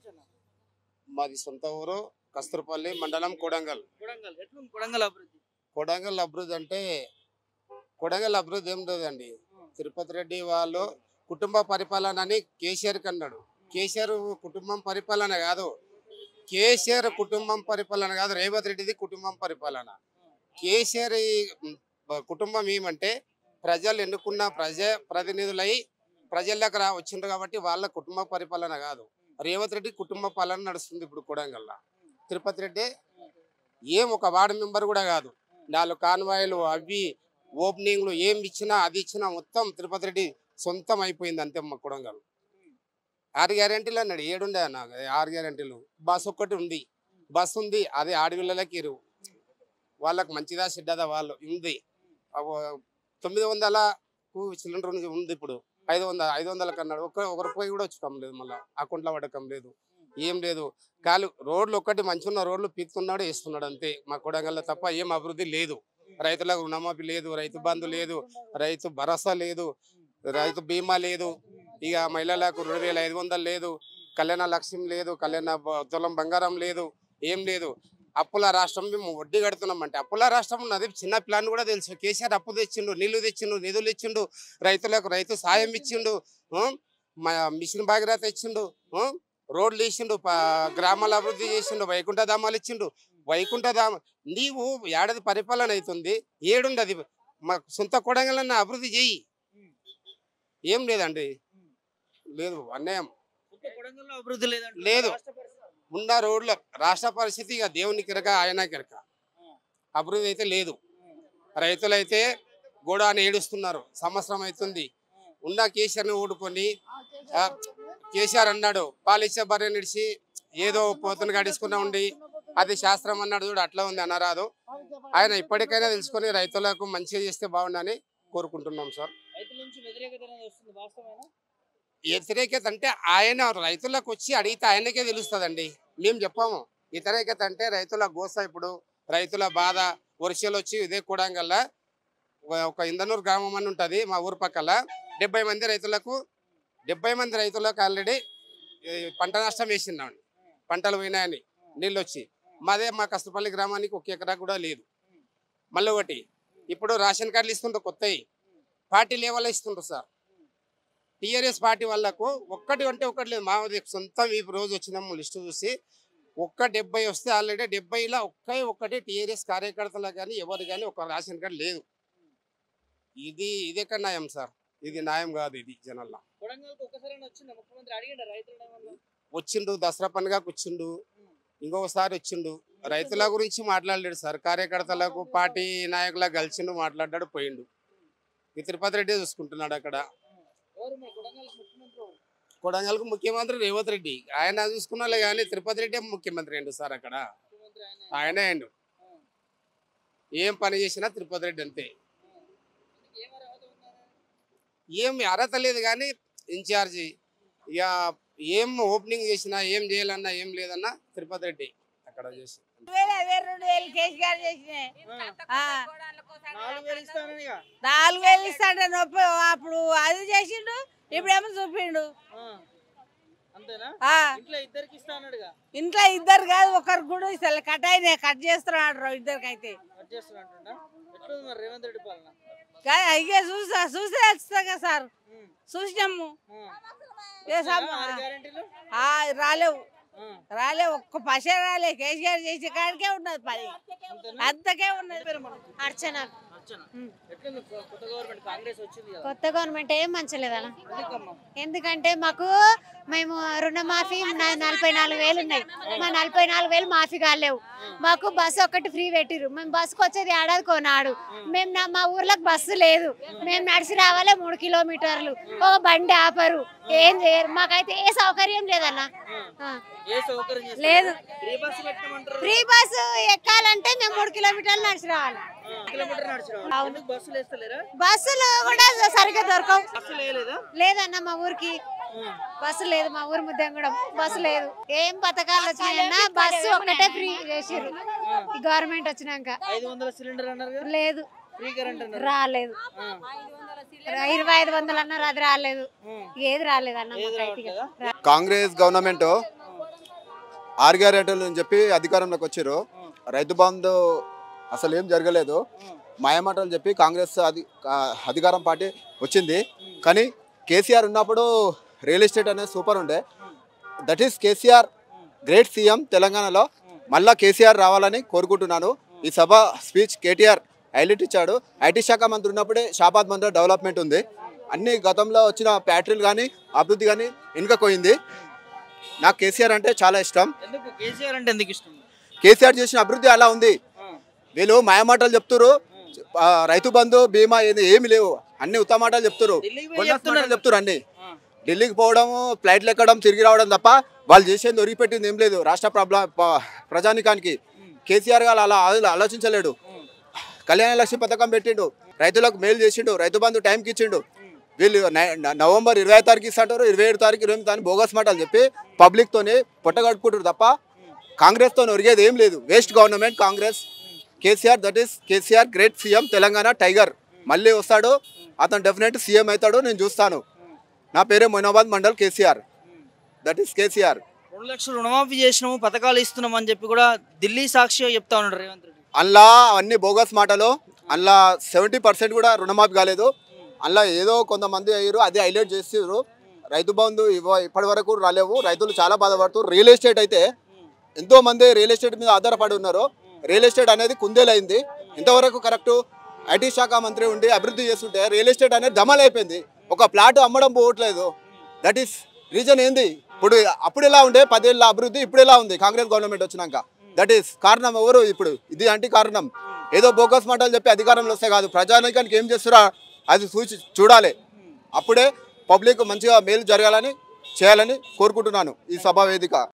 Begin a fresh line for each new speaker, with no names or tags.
నుంచి అన్న?
మాది సొంత ఊరు కస్తూర్పల్లి మండలం కొడంగల్.
ఎట్లుంది కొడంగల్ అభివృద్ధి?
కొడంగల్ అభివృద్ధి అంటే కొడంగల్ అభివృద్ధి ఏం లేదండి. తిరుపతి రెడ్డి వాళ్ళు కుటుంబ పరిపాలన అని కేసీఆర్ కన్నాడు. కేసీఆర్ కుటుంబం పరిపాలన కాదు, కేసీఆర్ కుటుంబం పరిపాలన కాదు, రేవంత్ రెడ్డిది కుటుంబం పరిపాలన. కేసీఆర్ కుటుంబం ఏమంటే ప్రజలు ఎన్నుకున్న ప్రతినిధులై ప్రజల్లోకి వచ్చిండ్రు కాబట్టి వాళ్ళ కుటుంబ పరిపాలన కాదు. రేవంత్ రెడ్డి కుటుంబ పాలన నడుస్తుంది ఇప్పుడు కొడంగల్. తిరుపతి రెడ్డి ఏం ఒక వార్డు మెంబర్ కూడా కాదు. 4 కాన్వాయిలు అవి ఓపెనింగ్లు ఏం ఇచ్చినా అది ఇచ్చినా మొత్తం తిరుపతి రెడ్డి సొంతం అయిపోయింది అంతే. మా కొడంగల్ 6 గ్యారెంటీలు అన్నాడు, 7 ఉండే అన్న 6 గ్యారెంటీలు. బస్ ఒక్కటి ఉంది, బస్ ఉంది, అది ఆడవిళ్ళకి ఇరు వాళ్ళకి మంచిదా చెడ్డదా వాళ్ళు ఉంది. 900కు సిలిండర్ ఉంది, ఇప్పుడు 500 అన్నాడు. ఒక రూపాయి కూడా వచ్చి కమ్ లేదు, మళ్ళీ అకౌంట్లో పడకం లేదు, ఏం లేదు. రోడ్లు ఒక్కటి మంచిగా రోడ్లు పీక్కున్నాడు వేస్తున్నాడు అంతే మా కొడంగల్లో, తప్ప ఏం అభివృద్ధి లేదు. రైతులకు రుణమాఫీ లేదు, రైతు బంధు లేదు, రైతు భరోసా లేదు, రైతు బీమా లేదు, ఇక మహిళలకు 2500 లేదు, కళ్యాణ లక్ష్యం లేదు, కళ్యాణ తులం బంగారం లేదు, ఏం లేదు. అప్పుల రాష్ట్రం, మేము వడ్డీ కడుతున్నామంటే అప్పుల రాష్ట్రం ఉన్నది. చిన్న ప్లాన్ కూడా తెలుసు. కేసీఆర్ అప్పు తెచ్చిండు, నీళ్లు తెచ్చిండు, నిధులు ఇచ్చిండు, రైతులకు రైతు సాయం ఇచ్చిండు, మిషన్ భాగీరథ ఇచ్చిండు, రోడ్లు వేసిండు, గ్రామాల అభివృద్ధి చేసిండు, వైకుంఠ ధామాలు ఇచ్చిండు. వైకుంఠ ధామ నీవు ఏడాది పరిపాలన అవుతుంది, ఏడుండది మా సొంత కొడంగల్ అభివృద్ధి చెయ్యి. ఏం లేదండి, లేదు అన్యాయం
అభివృద్ధి
లేదు. ఉన్న రోడ్ల రాష్ట్ర పరిస్థితి ఇక దేవుని కిరక ఆయన కిరక, అభివృద్ధి అయితే లేదు. రైతులైతే గోడాన్ని ఏడుస్తున్నారు, సంవత్సరం అవుతుంది. ఉన్న కేసీఆర్ని ఓడుకొని కేసీఆర్ అన్నాడు పాలిచ్చే బర్రె నిడిచి ఏదో పోతుని గడుచుకున్నా ఉండి అది శాస్త్రం అన్నాడు చూడు, అట్లా ఉంది అనరాదు. ఆయన ఇప్పటికైనా తెలుసుకొని రైతులకు మంచిగా చేస్తే బాగుండని కోరుకుంటున్నాం సార్. వ్యతిరేకత అంటే ఆయన రైతులకు వచ్చి అడిగితే ఆయనకే తెలుస్తుందండి, మేము చెప్పాము. వ్యతిరేకత అంటే రైతుల గోస, ఇప్పుడు రైతుల బాధ. వర్షాలు వచ్చి ఇదే కొడంగల్లా ఒక ఇందనూరు గ్రామం అని ఉంటుంది మా ఊరు పక్కల, 70 మంది రైతులకు ఆల్రెడీ పంట నష్టం వేసిందండి. పంటలు పోయినాయని నీళ్ళు వచ్చి మా కస్తూర్పల్లి గ్రామానికి 1 ఎకరా కూడా లేదు. మళ్ళీ ఒకటి, ఇప్పుడు రేషన్ కార్డులు ఇస్తుండ్రు కొత్తవి, పార్టీ లెవెల్లో ఇస్తుండ్రు సార్. టీఆర్ఎస్ పార్టీ వాళ్ళకు ఒక్కటి అంటే ఒకటి లేదు. మా సొంతం ఈ రోజు వచ్చినాము లిస్టు చూసి 70 వస్తే ఆల్రెడీ 70లో ఒక్కటి టీఆర్ఎస్ కార్యకర్తలకు కానీ ఎవరు కానీ ఒక రేషన్ కార్డు లేదు. ఇది ఎక్కడ న్యాయం సార్? ఇది న్యాయం కాదు. ఇది జనాల్లో వచ్చిండు, దసరా పండుగకు వచ్చిండు, ఇంకొకసారి వచ్చిండు. రైతుల గురించి మాట్లాడలేడు సార్. కార్యకర్తలకు పార్టీ నాయకులకు కలిసిండు, మాట్లాడాడు, పోయిండు. ఈ తిరుపతి రెడ్డి చూసుకుంటున్నాడు అక్కడ. కొడంగల్కు ముఖ్యమంత్రి రేవంత్ రెడ్డి, ఆయన చూసుకున్నాలే కానీ తిరుపతి రెడ్డి ముఖ్యమంత్రి అయిండు సార్. అక్కడ ఆయనే అయిండు. ఏం పని చేసినా తిరుపతి రెడ్డి అంతే. ఏం అర్హత లేదు కానీ ఇన్ఛార్జి, ఇక ఏం ఓపెనింగ్ చేసినా ఏం చేయాలన్నా ఏం లేదన్నా తిరుపతి రెడ్డి అక్కడ చేసి
4,000 కేసీఆర్ చేసినాయి. 4,000 ఇస్తాంటే నొప్పి. అప్పుడు అది చేసిండు, ఇప్పుడేమో చూపిండు. ఇంట్లో ఇద్దరు కాదు, ఒకరు కూడా ఇస్తారు. కట్ చేస్తున్నాడు ఇద్దరికైతే. అయ్యే చూసే వస్తా కదా సార్, చూసినాము. రాలేవు ఒక్క పైసా రాలే. కేసీఆర్ చేసే కాడికే ఉన్నది పని, అంతకే ఉన్నది.
అర్చన
కొత్త
గవర్నమెంట్ ఏం మంచలేదన్న. ఎందుకంటే మేము రుణమాఫీ 44,000 ఉన్నాయి. మా 44,000 మాఫీ కాలేవు. మాకు బస్సు ఒకటి ఫ్రీ పెట్టిరు. మేము బస్సుకు వచ్చేది ఏడాది కొనాడు. మా ఊర్లోకి బస్సు లేదు. మేము నడిచి రావాలి 3 కిలోమీటర్లు. ఒక బండి ఆపరు, ఏం చేయరు. మాకైతే ఏ సౌకర్యం లేదన్న, లేదు. ఫ్రీ బస్సు ఎక్కాలంటే మేము 3 కిలోమీటర్లు నడిచి రావాలి. బస్సులు కూడా సరిగ్గా దొరకవు. లేదన్న మా ఊరికి బస్సు లేదు. మా ఊరు ముద్దంగూడెం బస్సు లేదు. ఏం పథకాలు వచ్చినాయన్నా బస్సు ఒక్కటే ఫ్రీ చేసిర్రు ఈ గవర్నమెంట్ వచ్చినాక.
500 సిలిండర్ అన్నారు,
లేదు, రాలేదు. 2,500 అన్నారు, అది రాలేదు. ఏది రాలేదు అన్న.
కాంగ్రెస్ గవర్నమెంట్ 6 గ్యారెంటీలు అని చెప్పి అధికారంలోకి వచ్చారు. రైతు బంధు అసలు ఏం జరగలేదు. మాయమాటలు చెప్పి కాంగ్రెస్ అధికారం పార్టీ వచ్చింది. కానీ కేసీఆర్ ఉన్నప్పుడు రియల్ ఎస్టేట్ అనేది సూపర్ ఉండే. That is KCR great CM తెలంగాణలో. మళ్ళా కేసీఆర్ రావాలని కోరుకుంటున్నాను. ఈ సభ స్పీచ్ కేటీఆర్ హైలైట్ ఇచ్చాడు. ఐటీ శాఖ మంత్రి ఉన్నప్పుడే షాబాద్ మంత్రి డెవలప్మెంట్ ఉంది. అన్ని గతంలో వచ్చిన ఫ్యాక్టరీలు కానీ అభివృద్ధి కానీ వెనుకపోయింది. నాకు కేసీఆర్ అంటే చాలా ఇష్టం.
కేసీఆర్ అంటే ఎందుకు ఇష్టం?
కేసీఆర్ చేసిన అభివృద్ధి అలా ఉంది. వీళ్ళు మాయమాటలు చెప్తారు. రైతు బంధు బీమా ఏమి లేవు. అన్ని ఉత్తమ మాటలు చెప్తారు. చెప్తారు అన్ని. ఢిల్లీకి పోవడం, ఫ్లైట్లు ఎక్కడం, తిరిగి రావడం తప్ప వాళ్ళు చేసేది ఒరిగిపెట్టింది ఏం లేదు రాష్ట్ర ప్రజానికానికి. కేసీఆర్ గారు అలా ఆలోచించలేడు. కళ్యాణ లక్ష్మి పథకం పెట్టిండు, రైతులకు మేలు చేసిండు, రైతు బంధు టైంకి ఇచ్చిండు. వీళ్ళు నవంబర్ 20 తారీఖు ఇస్తాంటారు, 27 తారీఖు 28 తారీఖు బోగస్ మాటలు చెప్పి పబ్లిక్తోనే పొట్టగడుపుకుంటారు తప్ప కాంగ్రెస్తో ఒరిగేది ఏం లేదు. Waste government Congress. KCR that is KCR great CM Telangana tiger. మళ్ళీ వస్తాడు, అతను డెఫినెట్ సీఎం అవుతాడు, నేను చూస్తాను. నా పేరే Moinabad mandal KCR. That is KCR.
2 లక్షలు రుణమాఫీ చేసినాము, పథకాలు ఇస్తున్నాం అని చెప్పి కూడా ఢిల్లీ సాక్షిగా చెప్తా ఉన్నాడు రేవంత్ రెడ్డి.
అందులో అన్ని బోగస్ మాటలు. అందులో 70% కూడా రుణమాఫీ కాలేదు. అందులో ఏదో కొంతమంది అయ్యారు, అదే హైలైట్ చేస్తారు. రైతు బంధు ఇప్పటి వరకు రాలేవు. రైతులు చాలా బాధపడుతారు. రియల్ ఎస్టేట్ అయితే ఎంతో మంది రియల్ ఎస్టేట్ మీద ఆధారపడి ఉన్నారు. రియల్ ఎస్టేట్ అనేది కుందేలైంది. ఇంతవరకు కరెక్ట్ ఐటీ శాఖ మంత్రి ఉండి అభివృద్ధి చేస్తుంటే రియల్ ఎస్టేట్ అనేది దమలైపోయింది. ఒక ప్లాట్ అమ్మడం పోవట్లేదు. దట్ ఈస్ రీజన్ ఏంది? ఇప్పుడు అప్పుడు ఎలా ఉండే 10 ఏళ్ళ అభివృద్ధి, ఇప్పుడు ఎలా ఉంది కాంగ్రెస్ గవర్నమెంట్ వచ్చినాక? దట్ ఈస్ కారణం ఎవరు? ఇప్పుడు ఇది అంటే కారణం. ఏదో బోగస్ మాటలు చెప్పి అధికారంలో వస్తే కాదు, ప్రజానికానికి ఏం చేస్తారో అది చూడాలి. అప్పుడే పబ్లిక్ మంచిగా మేలు జరగాలని చేయాలని కోరుకుంటున్నాను ఈ సభా వేదిక.